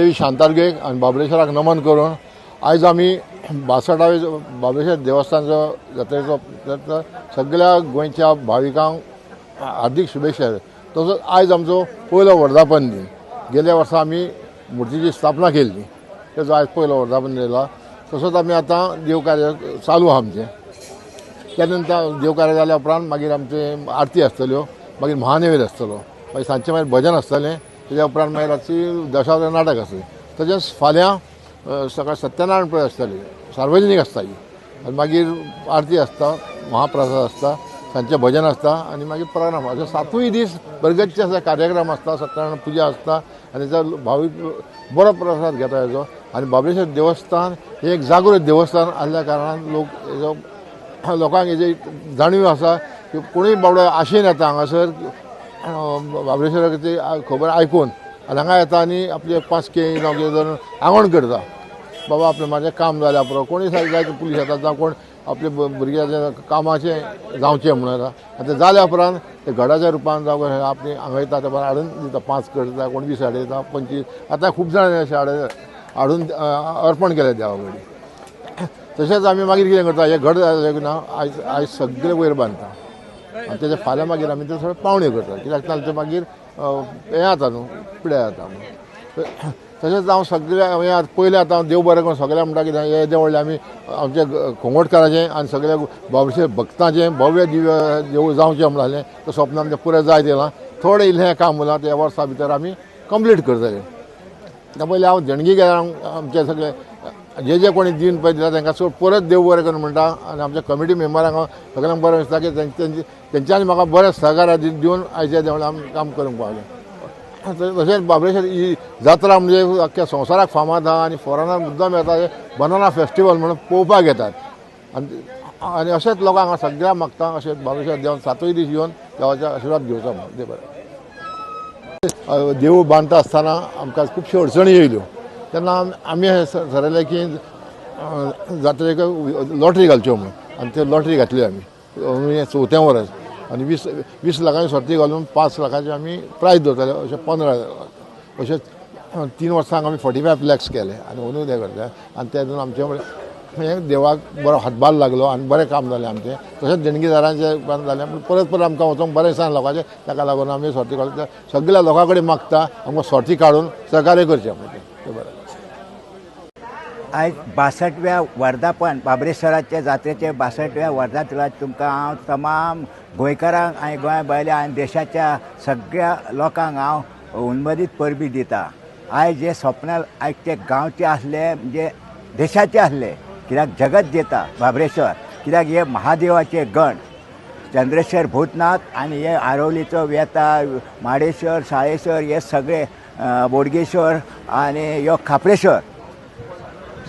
देवी शांतार्गेक आनी बाबळेश्वराक नमन करून आयज आमी 62वे बाबळेश्वर देवस्थानचो जात्रेचो सगळ्या गोंयच्या भाविकांक हार्दिक शुभेच्छा। तसोच आयज आमचो पयलो वर्धापन दिन। गेल्या वर्सा आमी मुर्तीची स्थापना केल्ली, तेजो आयज पयलो वर्धापन दिन आयला। तसोच आमी आतां देवकार्य चालू आहा आमचें। त्या नंतर देवकार्य जाल्या उपरांत मागीर आमचे आरती आसतल्यो, मागीर महानैवेद्य आसतलो, मागीर सांजचें मागीर भजन आसतलें, तेज्या उपरांत मागीर रातची दशावतार नाटक आसतलें। तशेंच फाल्यां सकाळ सत्यनारायण पुजा आसतली, सार्वजनीक आसता ही, आनी मागीर आरती आसता, महाप्रसाद आसता, सांजचें भजन आसता आनी मागीर प्रोग्राम। अशे 7 दीस बरगतचे अशे कार्यक्रम आसता, सत्यनारायण पुजा आसता आनी तेजो भावीक बरो प्रसाद घेता हेजो। आनी बाबळेश्वर देवस्थान हे एक जागृत देवस्थान आसल्या कारणान लोकांक हेजी जाणीव आसा की कोणूय बाबडो आशेन येता हांगासर बाबळेश्वराची खबर आयकून आनी हांगा येता आनी आपले 5 केळीं जावं कितें धरून आंगवण करता, बाबा आपलें म्हाजें काम जाल्या पुरो। कोणूय जाय पुलीस येता जावं कोण आपल्या भुरग्याचें कामाचें जावचें म्हणून येता आनी तें जाल्या उपरांत ते घडाच्या रुपान जावं आपली हांगा येता ते हाडून दिता। 5 करता, कोण 20 हाडे येता, 25, आतां खूब जाण अशे हाडून अर्पण केलें देवा कडेन। तशेंच आमी मागीर कितें करता, हे घड जालें ना आयज सगळे वयर बांदता आनी तेजे फाल्यां मागीर आमी ते सगळे पावण्यो करता, कित्याक नाजाल्यार ते मागीर हें जाता न्हू, पिड्यार जाता न्हू। तशेंच हांव सगळ्या पयलें आतां हांव देव बरें करून सगळ्या म्हणटा कितें हे देव व्हडलें आमी आमच्या खोंगोटकाराचें आनी सगळ्या बाबळेश्वर भक्तांचें भव्य दिव्य देवूळ जावचें म्हणून आहलें। तें स्वप्न आमचें पुराय जायत येयलां। थोडें इल्लें हें काम उरलां, ते वर्सा भितर आमी कंप्लीट करतले। त्या पयलीं हांव देणगी गेल्यार आमचे सगळे जे कोणी दिन पळय दिता तांकां परत देव बरें करून म्हणटा आनी आमच्या कमिटी मेंबरांक हांव सगळ्यांक बरें दिसता की तेंच्यांनी म्हाका बरें सहकार्य दिवन आयच्या देवळान आमी काम करूंक पावलें। तशेंच बाबळेश्वर ही जात्रा म्हणजे अख्ख्या संवसाराक फामाद आहा आनी फॉरेनर मुद्दाम येता हे बनाना फेस्टिवल म्हणून पळोवपाक येतात आनी अशेंच लोकांक हांगा सगळ्यांक मागता अशें बाबळेश्वर देवान 7 दीस येवन देवाचे आशिर्वाद घेवचो म्हणून देव बरें। देव बांदता आसतना आमकां खुबश्यो अडचणी येयल्यो, तेन्ना आमी थारायलें की जात्रेक लॉटरी घालच्यो म्हणून, आनी त्यो लॉटरी घातल्यो आमी 4थें वर्स आनी 20 लाखांची सर्ती घालून 5 लाखांचे आमी प्रायज दवरताले। अशें 15 अशें 3 वर्सांक आमी 45 lakhs केले आनी अंदूं हें करता आनी तेतून आमचें हें देवाक बरो हातभार लागलो आनी बरें काम जालें आमचें। तशेंच देणगीदारांचें काम जालें, पूण परत आमकां वचोंक बरें दिसना लोकांचें, ताका लागून आमी सर्ती काडून सगळ्या लोकां कडेन मागता आमकां सर्ती काडून सहकार्य करचें म्हणून तें बरें। आयज 62व्या वर्धापन बाबळेश्वराचे जात्रेचे 62व्या वर्धापनाक तुमकां हांव तमाम गोंयकारांक आनी गोंया भायल्या आनी देशाच्या सगळ्या लोकांक हांव उन्मदीत परबीं दिता। आयज जे स्वप्न आयज गांवचे आसले म्हणजे देशाचे आसले, कित्याक जगत जेता बाबळेश्वर, कित्याक हे महादेवाचे गण चंद्रेश्वर भूतनाथ आनी हे आरवलीचो वेता माडेश्वर साळेश्वर हे सगळे बोडगेश्वर आनी ह्यो खापरेश्वर।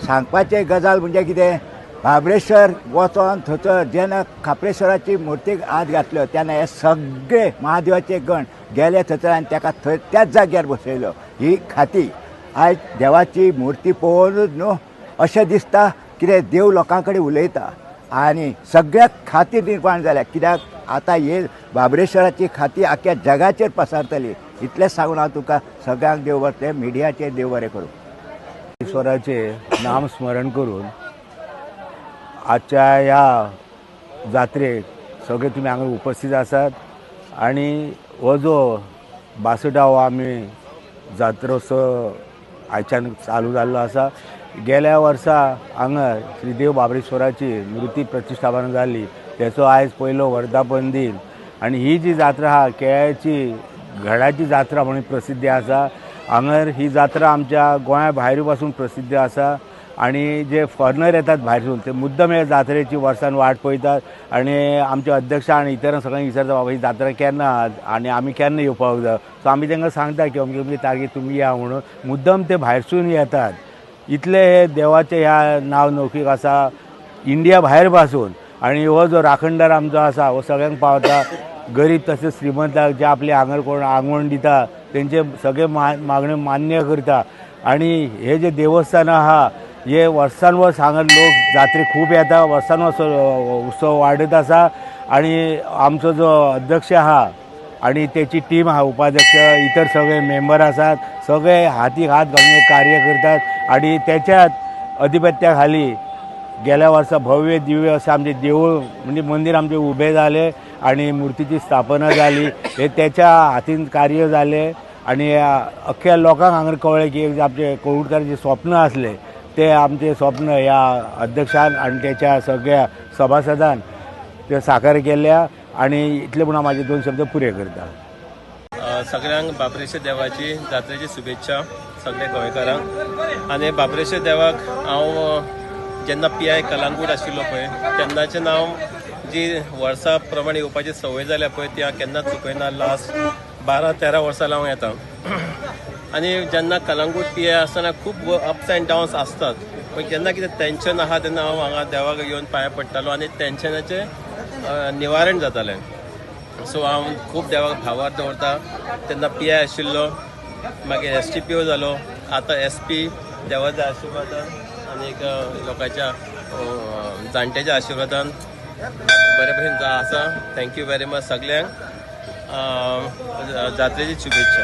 सांगपाचें गजाल म्हणजे कितें, बाबळेश्वर वचोन थंयसर जेन्ना खापरेश्वराची मुर्तीक हात घातलो तेन्ना हे सगळे महादेवाचे गण गेले थंयसर आनी ताका थंय त्याच जाग्यार बसयलो। ही खाती आयज देवाची मुर्ती पळोवनूच न्हू अशें दिसता कितें देव लोकां कडेन उलयता आनी सगळ्याक खाती निर्माण जाल्या, कित्याक आतां हे बाबळेश्वराची खाती आख्या जगाचेर पसरतली। इतलेंच सांगून हांव तुका सगळ्यांक देव बरें, मिडियाचेर देव बरें करूं। ईश्वराचे नाम स्मरण करून आजच्या ह्या जात्रेक सगळे तुमी हांगा उपस्थित आसात आनी हो जो 62वो आमी जात्रोत्सव आयच्यान चालू जाल्लो आसा। गेल्या वर्सा हांगा श्रीदेव बाबळेश्वराची मुर्ती प्रतिश्ठापना जाल्ली, तेचो आयज पयलो वर्धापन दिन आनी ही जी जात्रा आहा केळ्याची घडाची जात्रा म्हणून प्रसिद्धी आसा। हांगर ही जात्रा आमच्या गोंया भायर पासून प्रसिद्ध आसा आनी जे फॉरेनर येतात भायरसून ते मुद्दम ह्या जात्रेची वर्सान वाट पळयतात आनी आमचे अध्यक्ष आनी इतरांक सगळ्यांक विचारता बाबा ही जात्रा केन्ना आनी आमी केन्ना येवपाक जाय। सो आमी तांकां सांगता की अमकी तारीख तुमी या म्हणून, मुद्दम ते भायरसून येतात। इतले हे देवाचे ह्या नांव नौकीक आसा इंडिया भायर पासून आनी हो जो राखणदार आमचो आसा हो सगळ्यांक पावता। गरीब तशेंच श्रीमंताक जे आपले आंगर कोण आंगवण दिता तेंचे सगळे मागण्यो मान्य करता आनी हे जे देवस्थान आहा हे वर्सान वर्स हांगा लोक जात्रेक खूब येता, वर्सान वर्स उत्सव वाडत आसा आनी आमचो जो अध्यक्ष आहा आनी तेची टीम आहा उपाध्यक्ष इतर सगळे मेंबर आसात सगळे हातीक हात घालून एक कार्य करतात आणि त्याच्यात अधिपत्याखाली गेल्या वर्सा भव्य दिव्य असं आमचे देऊळ म्हणजे मंदिर आमचे उभे झाले आणि मूर्तीची स्थापना झाली. हे त्याच्या हातीन कार्य झाले आणि अख्ख्या लोकांक हांगा कळ्ळें की आमचे कोळवटकारांचे स्वप्न असले ते आमचे स्वप्न ह्या अध्यक्षान आणि त्याच्या सगळ्या सभासदान ते साकार केल्या आणि इतले म्हणून माझे 2 शब्द पुरे करता. सगळ्यांक बाबरेश्वर देवाची जात्रेची शुभेच्छा सगळ्या गोंयकारांक. आनी बाबरेश्वर देवाक हांव जेन्ना PI कलंगूट आशिल्लो पळय तेन्नाचें नांव जी वर्सां प्रमाणे येवपाची संवय जाल्या पळय ती हांव केन्नाच चुकयना. लास्ट 12-13 वर्सां हांव येता. आनी जेन्ना कलंगूट PI आसतना खूब अप्स एंड डावन्स आसतात पण जेन्ना कितें टेन्शन आहा तेन्ना हांव हांगा देवाक येवन पांयां पडटालो आनी टेन्शनाचें निवारण जातालें. सो हांव खूब देवाक भावार्थ दवरता. तेन्ना PI आशिल्लो, मागीर STPO जालो, आतां SP देवाच्या आशिर्वादान आनीक लोकांच्या जाणट्याच्या आशिर्वादान बरे भशेन आसा. थँक्यू व्हेरी मच सगळ्यांक. जात्रेची शुभेच्छा.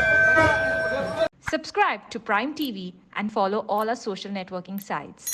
Subscribe to Prime TV and follow all our social networking sites.